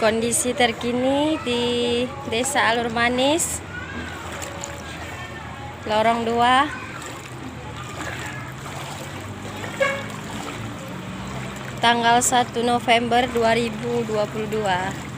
Kondisi terkini di Desa Alur Manis, Lorong 2, tanggal 1 November 2022.